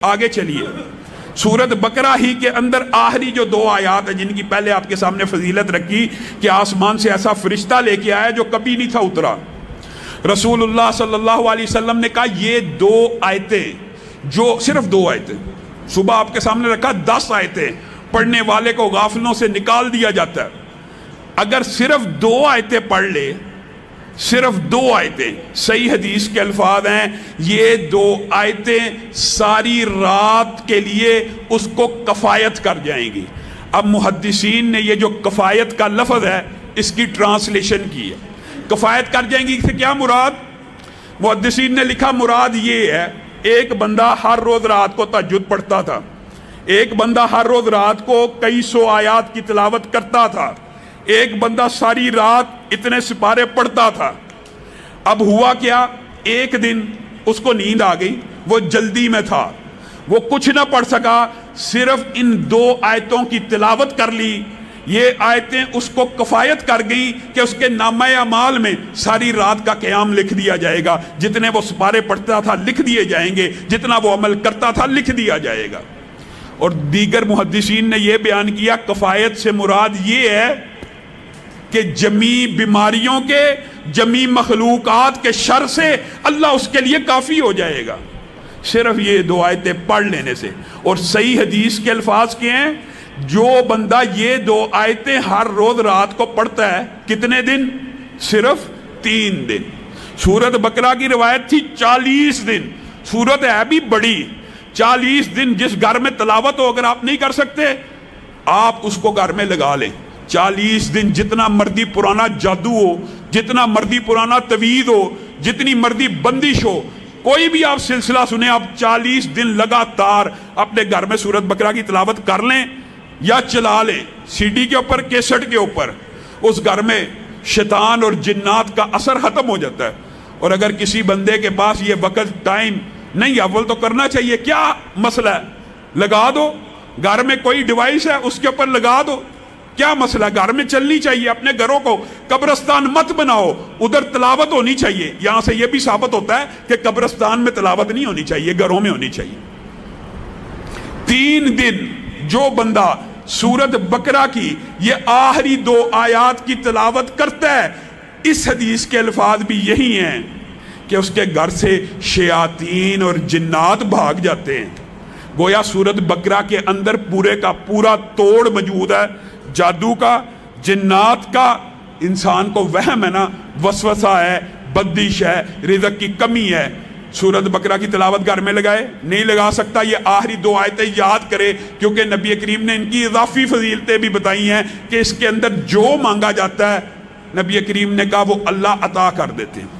آگے چلیے سورت بقرہ ہی کے اندر آخری جو دو آیات ہیں جن کی پہلے آپ کے سامنے فضیلت رکھی کہ آسمان سے ایسا فرشتہ لے کے آیا جو کبھی نہیں تھا اترا. رسول اللہ صلی اللہ علیہ وسلم نے کہا یہ دو آیتیں جو صرف دو آیتیں صبح آپ کے سامنے رکھا 10 آیتیں پڑھنے والے کو غافلوں سے نکال دیا جاتا ہے. اگر صرف دو آیتیں پڑھ لے صرف دو آیتیں صحیح حدیث کے الفاظ ہیں یہ دو آیتیں ساری رات کے لیے اس کو کفایت کر جائیں گی. اب محدثین نے یہ جو کفایت کا لفظ ہے اس کی ٹرانسلیشن کی ہے. کفایت کر جائیں گی سے کیا مراد؟ محدثین نے لکھا مراد یہ ہے ایک بندہ ہر روز رات کو تہجد پڑھتا تھا, ایک بندہ ہر روز رات کو کئی سو آیات کی تلاوت کرتا تھا, ایک بندہ ساری رات اتنے سپارے پڑھتا تھا. اب ہوا کیا ایک دن اس کو نیند آ گئی, وہ جلدی میں تھا, وہ کچھ نہ پڑھ سکا, صرف ان دو آیتوں کی تلاوت کر لی. یہ آیتیں اس کو کفایت کر گئیں کہ اس کے نامہ اعمال میں ساری رات کا قیام لکھ دیا جائے گا, جتنے وہ سپارے پڑھتا تھا لکھ دیے جائیں گے, جتنا وہ عمل کرتا تھا لکھ دیا جائے گا. اور دیگر محدثین نے یہ بیان کیا کفایت سے مراد یہ ہے کہ جمی بیماریوں کے جمی مخلوقات کے شر سے اللہ اس کے لیے کافی ہو جائے گا صرف یہ دو آیتیں پڑھ لینے سے. اور صحیح حدیث کے الفاظ کے ہیں جو بندہ یہ دو آیتیں ہر روز رات کو پڑھتا ہے کتنے دن؟ صرف 3 دن. سورت بقرہ کی روایت تھی 40 دن, سورت ہے بھی بڑی, 40 دن جس گھر میں تلاوت ہو اگر آپ نہیں کر سکتے آپ اس کو گھر میں لگا لیں. 40 دن جتنا مرضی پرانا جادو ہو, جتنا مرضی پرانا توید ہو, جتنی مرضی بندش ہو, کوئی بھی آپ سلسلہ سنیں, آپ 40 دن لگاتار اپنے گھر میں سورت بقرہ کی تلاوت کر لیں یا چلا لیں سی ڈی کے اوپر, کیسٹ کے اوپر, اس گھر میں شیطان اور جنات کا اثر ختم ہو جاتا ہے. اور اگر کسی بندے کے پاس یہ وقت ٹائم نہیں, اول تو کرنا چاہیے, کیا مسئلہ ہے, لگا دو. گھر میں کوئی ڈیوائس ہے اس کے اوپر لگا دو, کیا مسئلہ, گھر میں چلنی چاہیے. اپنے گھروں کو قبرستان مت بناؤ, ادھر تلاوت ہونی چاہیے. یہاں سے یہ بھی ثابت ہوتا ہے کہ قبرستان میں تلاوت نہیں ہونی چاہیے, گھروں میں ہونی چاہیے. 3 دن جو بندہ سورت بقرہ کی یہ آخری 2 آیات کی تلاوت کرتا ہے, اس حدیث کے الفاظ بھی یہی ہیں کہ اس کے گھر سے شیاطین اور جنات بھاگ جاتے ہیں. گویا سورت بقرہ کے اندر پورے کا پورا توڑ موجود ہے, جادو کا, جنات کا. انسان کو وہم ہے نا, وسوسہ ہے, بدش ہے, رزق کی کمی ہے. سورت بقرہ کی تلاوت گھر میں لگائے, نہیں لگا سکتا, یہ آخری 2 آیتیں یاد کرے, کیونکہ نبی کریم نے ان کی اضافی فضیلتیں بھی بتائی ہیں کہ اس کے اندر جو مانگا جاتا ہے نبی کریم نے کہا وہ اللہ عطا کر دیتے ہیں.